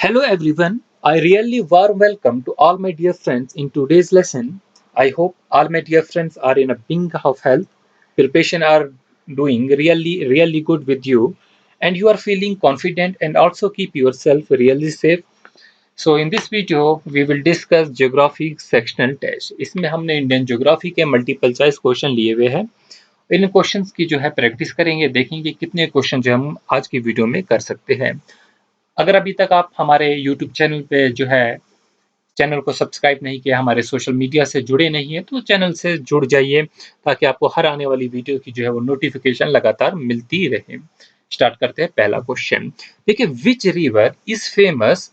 Hello everyone, I really warm welcome to all my dear friends in today's lesson. I hope all my dear friends are in a pink of health, preparation are doing really good with you and you are feeling confident and also keep yourself really safe. So in this video we will discuss geography sectional test. इसमें हमने Indian geography के multiple choice question लिए हुए हैं। इन questions की जो है practice करेंगे, देखेंगे कितने क्वेश्चन जो हम आज की वीडियो में कर सकते हैं। अगर अभी तक आप हमारे यूट्यूब चैनल पे जो है चैनल को सब्सक्राइब नहीं किया, हमारे सोशल मीडिया से जुड़े नहीं है तो चैनल से जुड़ जाइए ताकि आपको हर आने वाली वीडियो की जो है वो नोटिफिकेशन लगातार मिलती रहे। स्टार्ट करते हैं पहला क्वेश्चन। देखिए, which river is famous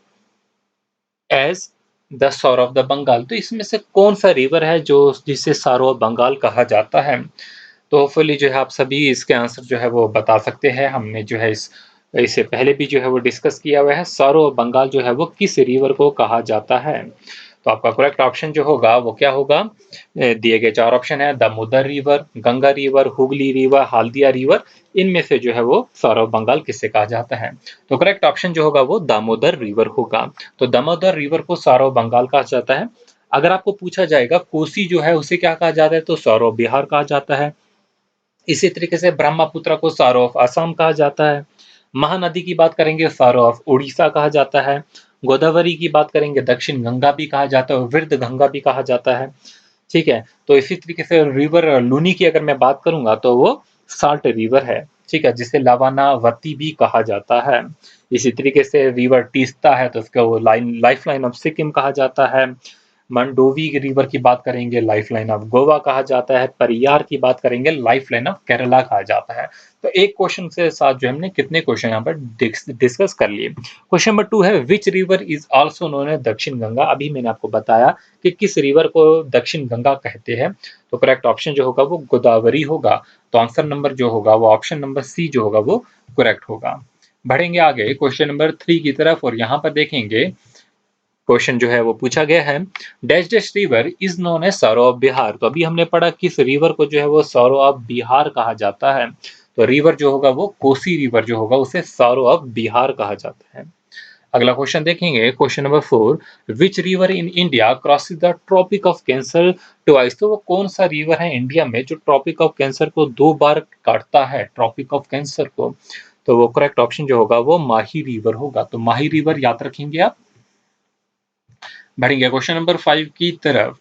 as the sorrow of the Bengal. तो इसमें से कौन सा रिवर है जो जिसे सारो ऑफ बंगाल कहा जाता है। तो होपफुली जो है आप सभी इसके आंसर जो है वो बता सकते हैं। हमने जो है इससे पहले भी जो है वो डिस्कस किया हुआ है। सारो ऑफ बंगाल जो है वो किस रिवर को कहा जाता है। तो आपका करेक्ट ऑप्शन जो होगा वो क्या होगा। दिए गए चार ऑप्शन है, Damodar river, Ganga river, Hooghly river, Haldia river. इनमें से जो है वो सारो ऑफ बंगाल किससे कहा जाता है। तो करेक्ट ऑप्शन जो होगा वो दामोदर रिवर होगा। तो दामोदर रिवर को सारो ऑफ बंगाल कहा जाता है। अगर आपको पूछा जाएगा कोसी जो है उसे क्या कहा जाता है, तो सारो ऑफ बिहार कहा जाता है। इसी तरीके से ब्रह्मपुत्र को सारो ऑफ असम कहा जाता है। महानदी की बात करेंगे, सारो ऑफ उड़ीसा कहा जाता है। गोदावरी की बात करेंगे, दक्षिण गंगा भी कहा जाता है और वृद्ध गंगा भी कहा जाता है। ठीक है, तो इसी तरीके से रिवर लूनी की अगर मैं बात करूंगा तो वो साल्ट रिवर है। ठीक है, जिसे लवानावती भी कहा जाता है। इसी तरीके से रिवर तीस्ता है तो उसका वो लाइफ लाइन ऑफ सिक्किम कहा जाता है। मंडोवी रिवर की बात करेंगे, लाइफ लाइन ऑफ गोवा कहा जाता है। परियार की बात करेंगे, लाइफ लाइन ऑफ केरला कहा जाता है। तो एक क्वेश्चन से साथ जो हमने कितने क्वेश्चन यहाँ पर डिस्कस कर लिए। क्वेश्चन नंबर 2 है, which river is also known as Dakshin Ganga. अभी मैंने आपको बताया कि किस रिवर को दक्षिण गंगा कहते हैं। तो करेक्ट ऑप्शन जो होगा वो गोदावरी होगा। तो आंसर नंबर जो होगा वो ऑप्शन नंबर सी जो होगा वो करेक्ट होगा। बढ़ेंगे आगे क्वेश्चन नंबर 3 की तरफ और यहाँ पर देखेंगे क्वेश्चन जो है वो पूछा गया है, dash dash river is known as sorrow of Bihar. तो अभी हमने पढ़ा किस रिवर को जो है वो सौरो ऑफ बिहार कहा जाता है। तो रिवर जो होगा वो कोसी रिवर जो होगा उसे सौरो ऑफ बिहार कहा जाता है। अगला क्वेश्चन देखेंगे, question number 4, which river in India crosses the Tropic of Cancer twice. तो वो कौन सा रिवर है इंडिया में जो ट्रॉपिक ऑफ कैंसर को 2 बार काटता है, ट्रॉपिक ऑफ कैंसर को। तो वो करेक्ट ऑप्शन जो होगा वो माही रिवर होगा। तो माही रिवर याद रखेंगे आप। बढ़ेंगे क्वेश्चन नंबर 5 की तरफ,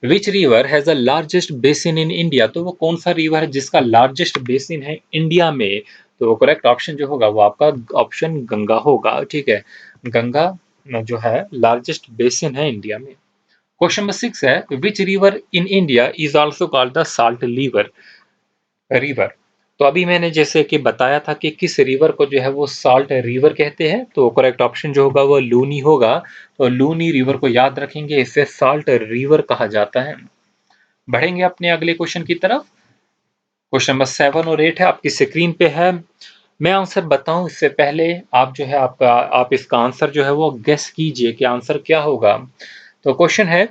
which river has the largest basin in India. तो वो कौन सा रिवर है जिसका लार्जेस्ट बेसिन है इंडिया में। तो वो करेक्ट ऑप्शन जो होगा वो आपका ऑप्शन गंगा होगा। ठीक है, गंगा जो है लार्जेस्ट बेसिन है इंडिया में। क्वेश्चन नंबर 6 है, which river in India is also called the salt river. तो अभी मैंने जैसे कि बताया था कि किस रिवर को जो है वो साल्ट रिवर कहते हैं। तो करेक्ट ऑप्शन जो होगा वो लूनी होगा। तो लूनी रिवर को याद रखेंगे, इसे साल्ट रिवर कहा जाता है। बढ़ेंगे अपने अगले क्वेश्चन की तरफ। क्वेश्चन नंबर 7 और 8 है, आपकी स्क्रीन पे है। मैं आंसर बताऊं इससे पहले आप जो है आप इसका आंसर जो है वो गेस कीजिए कि आंसर क्या होगा। तो क्वेश्चन है,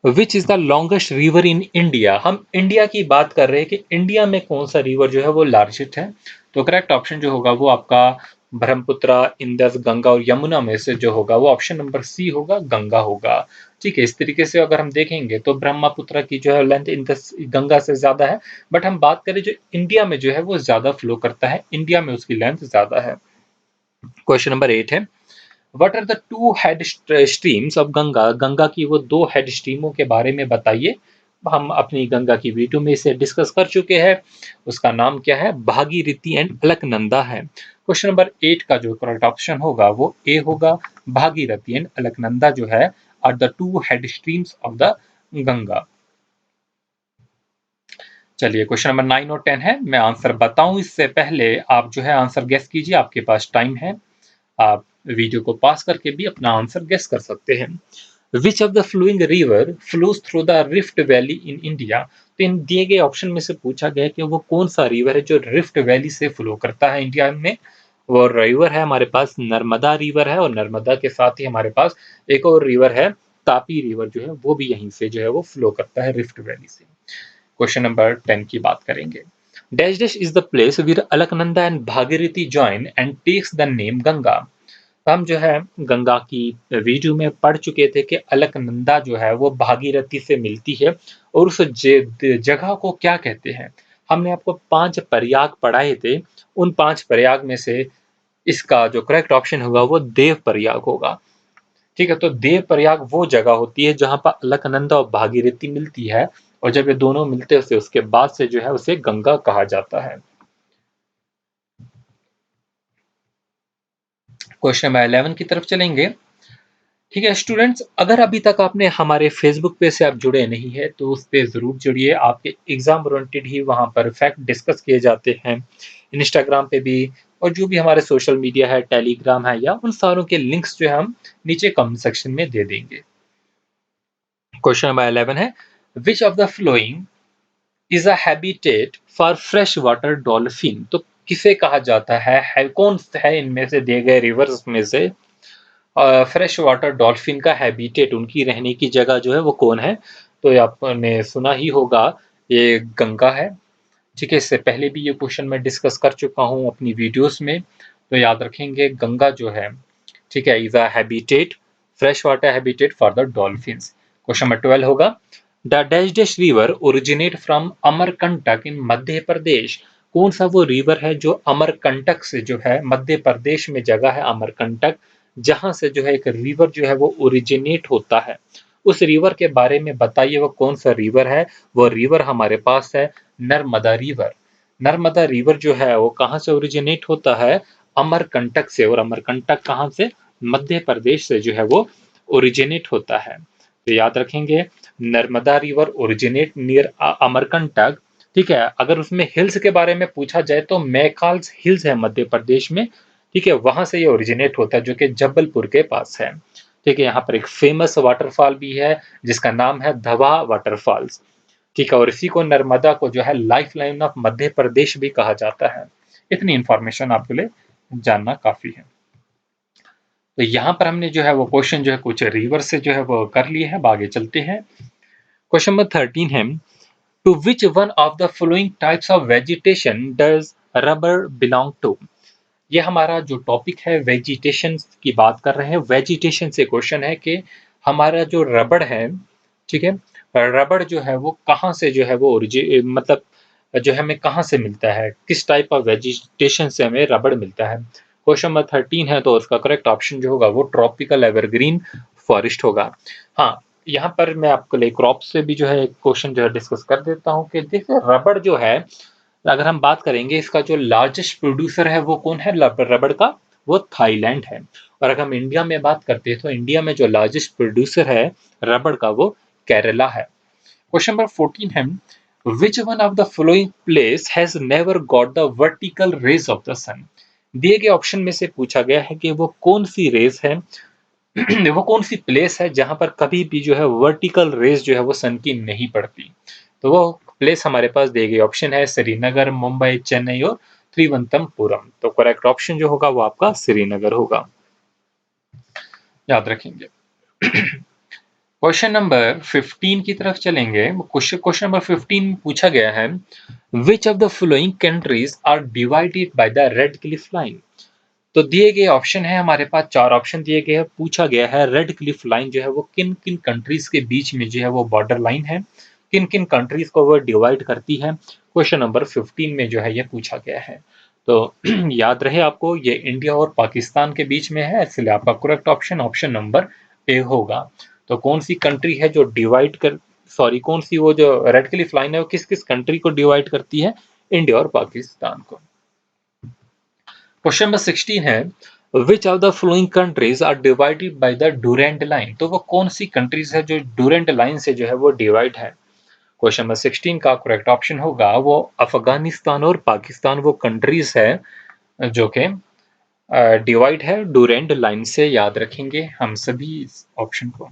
which is the longest river in India. हम इंडिया की बात कर रहे हैं कि इंडिया में कौन सा रिवर जो है वो लार्जेस्ट है। तो करेक्ट ऑप्शन जो होगा वो आपका ब्रह्मपुत्र, इंदस, गंगा और यमुना में से जो होगा वो ऑप्शन नंबर सी होगा, गंगा होगा। ठीक है, इस तरीके से अगर हम देखेंगे तो ब्रह्मपुत्र की जो है लेंथ इंदस गंगा से ज्यादा है। बट हम बात करें जो इंडिया में जो है वो ज्यादा फ्लो करता है, इंडिया में उसकी लेंथ ज्यादा है। क्वेश्चन नंबर 8 है, what are the two head streams of Ganga. Ganga की वो 2 हेड स्ट्रीमों के बारे में बताइए। हम अपनी गंगा की वीडियो में इसे डिस्कस कर चुके हैं। उसका नाम क्या है, भागीरथी एंड अलकनंदा है। क्वेश्चन नंबर 8 का जो करेक्ट ऑप्शन होगा वो ए होगा, भागीरथी एंड अलकनंदा जो है are the 2 head streams of the Ganga. चलिए क्वेश्चन नंबर 9 और 10 है, मैं आंसर बताऊं इससे पहले आप जो है आंसर गेस कीजिए, आपके पास टाइम है। आप वीडियो को पास करके भी अपना आंसर गेस कर सकते हैं। विच of the flowing river flows through the rift valley in India. तो इन दिए गए ऑप्शन में से पूछा गया कि वो कौन सा रिवर है जो रिफ्ट वैली से फ्लो करता है इंडिया में। वो रिवर है हमारे पास नर्मदा रिवर है, और नर्मदा के साथ ही हमारे पास एक और रिवर है तापी रिवर जो है वो भी यहीं से जो है वो फ्लो करता है रिफ्ट वैली से। क्वेश्चन नंबर 10 की बात करेंगे, dash dash is the place with Alaknanda and Bhagirathi join and takes the name Ganga. हम जो है गंगा की वीडियो में पढ़ चुके थे कि अलकनंदा जो है वो भागीरथी से मिलती है, और उस जगह को क्या कहते हैं। हमने आपको 5 प्रयाग पढ़ाए थे, उन 5 प्रयाग में से इसका जो करेक्ट ऑप्शन होगा वो देव प्रयाग होगा। ठीक है, तो देव प्रयाग वो जगह होती है जहां पर अलकनंदा और भागीरथी मिलती है, और जब ये दोनों मिलते हैं उसके बाद से जो है उसे गंगा कहा जाता है। क्वेश्चन नंबर 11 की तरफ चलेंगे। ठीक है स्टूडेंट्स, अगर अभी तक आपने हमारे फेसबुक पे से आप जुड़े नहीं है तो उस पे जरूर जुड़िए। आपके एग्जाम ओरिएंटेड ही वहां पर फैक्ट डिस्कस किए जाते हैं, इंस्टाग्राम पे भी, और जो भी हमारे सोशल मीडिया है, टेलीग्राम है, या उन सारों के लिंक्स जो है हम नीचे कमेंट सेक्शन में दे देंगे। क्वेश्चन नंबर 11 है, which of the following is a habitat for fresh water dolphin. तो किसे कहा जाता है, कौन है इनमें से दिए गए रिवर्स में से फ्रेश वाटर डॉल्फिन का हैबिटेट, उनकी रहने की जगह जो है वो कौन है। तो ये आपने सुना ही होगा, ये गंगा है। ठीक है, इससे पहले भी ये क्वेश्चन मैं डिस्कस कर चुका हूँ अपनी वीडियोस में, तो याद रखेंगे गंगा जो है, ठीक है, is a habitat, fresh water habitat for the dolphins. Question number 12 होगा, the dash dash river originate from Amarkantak in Madhya Pradesh. कौन सा वो रिवर है जो अमरकंटक से जो है, मध्य प्रदेश में जगह है अमरकंटक, जहां से जो है एक रिवर जो है वो ओरिजिनेट होता है। उस रिवर के बारे में बताइए, वो कौन सा रिवर है। वो रिवर हमारे पास है नर्मदा रिवर। नर्मदा रिवर जो है वो कहाँ से ओरिजिनेट होता है, अमरकंटक से, और अमरकंटक कहाँ से, मध्य प्रदेश से जो है वो ओरिजिनेट होता है। तो याद रखेंगे, Narmada river originate near Amarkantak. ठीक है, अगर उसमें हिल्स के बारे में पूछा जाए तो मैकाल्स हिल्स है मध्य प्रदेश में। ठीक है, वहां से ये ओरिजिनेट होता है, जो कि जबलपुर के पास है। ठीक है, यहाँ पर एक फेमस वाटरफॉल भी है जिसका नाम है धवा वाटरफॉल्स। ठीक है, और इसी को नर्मदा को जो है life line of Madhya Pradesh भी कहा जाता है। इतनी इंफॉर्मेशन आपके लिए जानना काफी है। तो यहाँ पर हमने जो है वो क्वेश्चन जो है कुछ रिवर से जो है वो कर लिए हैं। अब आगे चलते हैं। क्वेश्चन नंबर 13 है, to which one of the following types of vegetation does rubber belong to. ये हमारा जो टॉपिक है वेजिटेशन की बात कर रहे हैं। वेजिटेशन से क्वेश्चन है कि हमारा जो रबड़ है, ठीक है, रबड़ जो है वो कहाँ से जो है वो मतलब जो है हमें कहाँ से मिलता है, किस टाइप ऑफ वेजिटेशन से हमें रबड़ मिलता है। क्वेश्चन नंबर 13 है, तो उसका करेक्ट ऑप्शन जो होगा वो ट्रॉपिकल एवरग्रीन फॉरेस्ट होगा। हाँ, यहाँ पर मैं आपके लिए क्रॉप से भी जो है एक क्वेश्चन जो है डिस्कस कर देता हूँ कि देखिए रबड़ जो है, अगर हम बात करेंगे इसका जो लार्जेस्ट प्रोड्यूसर है वो कौन है रबड़ का, वो थाईलैंड है। और अगर हम इंडिया में बात करते हैं तो इंडिया में जो लार्जेस्ट प्रोड्यूसर है रबड़ का वो केरला है। क्वेश्चन नंबर 14 है, which one of the following place has never got the vertical rays of the sun. दिए गए ऑप्शन में से पूछा गया है कि वो कौन सी रेस है वो कौन सी प्लेस है जहां पर कभी भी जो है वर्टिकल रेस जो है वो सन की नहीं पड़ती। तो वो प्लेस हमारे पास दिए गए ऑप्शन है श्रीनगर, मुंबई, चेन्नई और त्रिवंतमपुरम। तो करेक्ट ऑप्शन जो होगा वो आपका श्रीनगर होगा, याद रखेंगे। क्वेश्चन नंबर 15 की तरफ चलेंगे। क्वेश्चन नंबर 15 पूछा गया है, which of the following countries are divided by the Radcliffe line. तो दिए गए ऑप्शन है हमारे पास, 4 ऑप्शन दिए गए हैं। पूछा गया है रेड क्लिफ लाइन जो है वो किन किन कंट्रीज के बीच में जो है वो बॉर्डर लाइन है, किन किन कंट्रीज को वो डिवाइड करती है। क्वेश्चन नंबर 15 में जो है ये पूछा गया है। तो याद रहे आपको, ये इंडिया और पाकिस्तान के बीच में है, इसलिए आपका correct option option number A होगा। तो कौन सी कंट्री है जो डिवाइड कर, सॉरी, कौन सी वो जो रेड क्लिफ लाइन है वो किस किस कंट्री को डिवाइड करती है, इंडिया और पाकिस्तान को। क्वेश्चन नंबर 16 है, which of the flowing countries are divided by the Durand line. तो वो कौन सी कंट्रीज है जो डूरेंट लाइन से जो है वो डिवाइड है। क्वेश्चन नंबर 16 का करेक्ट ऑप्शन होगा वो अफगानिस्तान और पाकिस्तान, वो कंट्रीज है जो कि डिवाइड है डूरेंट लाइन से। याद रखेंगे हम सभी इस ऑप्शन को।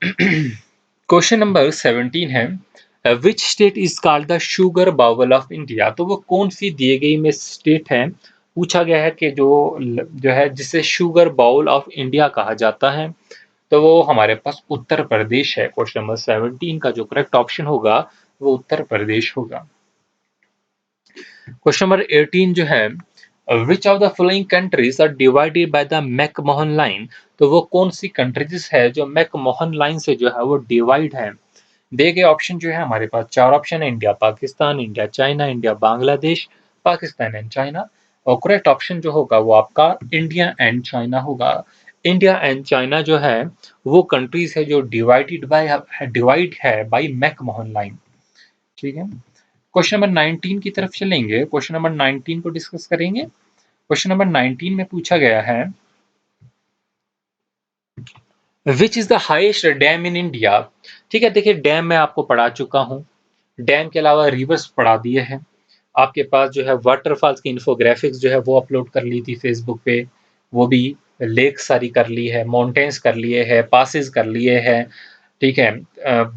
क्वेश्चन नंबर 17 है, which state is called the sugar bowl of India. तो वो कौन सी दिए गई में स्टेट है, पूछा गया है कि जो है जिसे शुगर बाउल ऑफ इंडिया कहा जाता है। तो वो हमारे पास उत्तर प्रदेश है। क्वेश्चन नंबर 17 का जो करेक्ट ऑप्शन होगा वो उत्तर प्रदेश होगा। क्वेश्चन नंबर 18 जो है, which of the following countries are divided by the McMahon line. तो वो कौन सी कंट्रीज है जो मैकमोहन लाइन से जो है वो डिवाइड है। दिए गए ऑप्शन जो है हमारे पास 4 ऑप्शन है, India Pakistan, India China, India Bangladesh, Pakistan and China. और करेक्ट ऑप्शन जो होगा वो आपका इंडिया एंड चाइना होगा। इंडिया एंड चाइना जो है वो कंट्रीज है जो डिवाइड है बाय मैकमोहन लाइन। ठीक है, क्वेश्चन नंबर 19 की तरफ चलेंगे। क्वेश्चन नंबर 19 को डिस्कस करेंगे। क्वेश्चन नंबर 19 में पूछा गया है which is the highest dam in India. ठीक है, देखिए डैम मैं आपको पढ़ा चुका हूँ, डैम के अलावा रिवर्स पढ़ा दिए हैं। आपके पास जो है वाटरफॉल्स की इन्फोग्राफिक्स जो है वो अपलोड कर ली थी फेसबुक पे, वो भी लेक सारी कर ली है, माउंटेन्स कर लिए हैं, पासेस कर लिए हैं। ठीक है,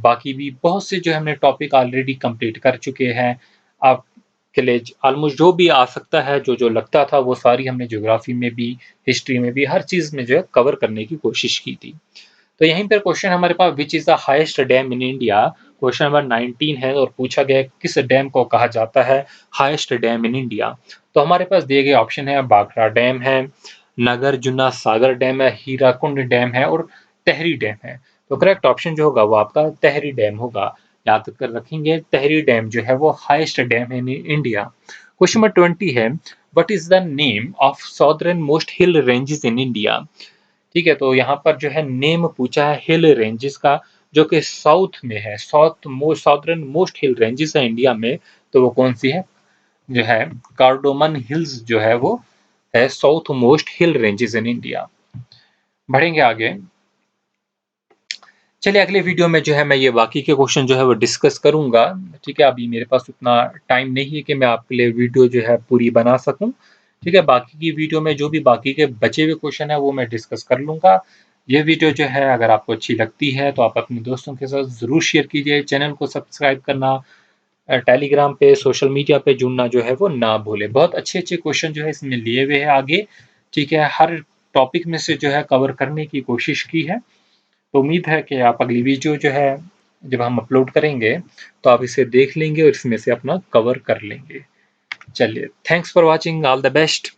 बाकी भी बहुत से जो है हमने टॉपिक ऑलरेडी कंप्लीट कर चुके हैं। आपके लिए ऑलमोस्ट जो भी आ सकता है, जो जो लगता था वो सारी हमने ज्योग्राफी में भी, हिस्ट्री में भी, हर चीज़ में जो है कवर करने की कोशिश की थी। तो यहीं पर क्वेश्चन हमारे पास which is the highest dam in India, question number 19 है और पूछा गया है किस डैम को कहा जाता है हाईएस्ट डैम इन इंडिया। तो हमारे पास दिए गए ऑप्शन है बाखरा डैम है, नागार्जुना सागर डैम है, हीराकुंड डैम है और तहरी डैम है। तो करेक्ट ऑप्शन जो होगा वो आपका तहरी डैम होगा। याद कर रखेंगे, तहरी डैम जो है वो हाईएस्ट डैम है इन इंडिया। क्वेश्चन नंबर 20 है what is the name of southern most hill ranges in India. ठीक है, तो यहाँ पर जो है नेम पूछा है हिल रेंजेस का, जो कि साउथ में है, सॉदर्न मोस्ट हिल रेंजेस है इंडिया में। तो वो कौन सी है, जो है कार्डोमन हिल्स जो है वो है south most hill ranges in India. बढ़ेंगे आगे। चलिए अगले वीडियो में जो है मैं ये बाकी के क्वेश्चन जो है वो डिस्कस करूंगा। ठीक है, अभी मेरे पास उतना टाइम नहीं है कि मैं आपके लिए वीडियो जो है पूरी बना सकूं। ठीक है, बाकी की वीडियो में जो भी बाकी के बचे हुए क्वेश्चन है वो मैं डिस्कस कर लूंगा। ये वीडियो जो है अगर आपको अच्छी लगती है तो आप अपने दोस्तों के साथ ज़रूर शेयर कीजिए। चैनल को सब्सक्राइब करना, टेलीग्राम पे, सोशल मीडिया पे जुड़ना जो है वो ना भूलें। बहुत अच्छे अच्छे क्वेश्चन जो है इसमें लिए हुए हैं आगे। ठीक है, हर टॉपिक में से जो है कवर करने की कोशिश की है। तो उम्मीद है कि आप अगली वीडियो जो है जब हम अपलोड करेंगे तो आप इसे देख लेंगे और इसमें से अपना कवर कर लेंगे। चलिए, thanks for watching, all the best.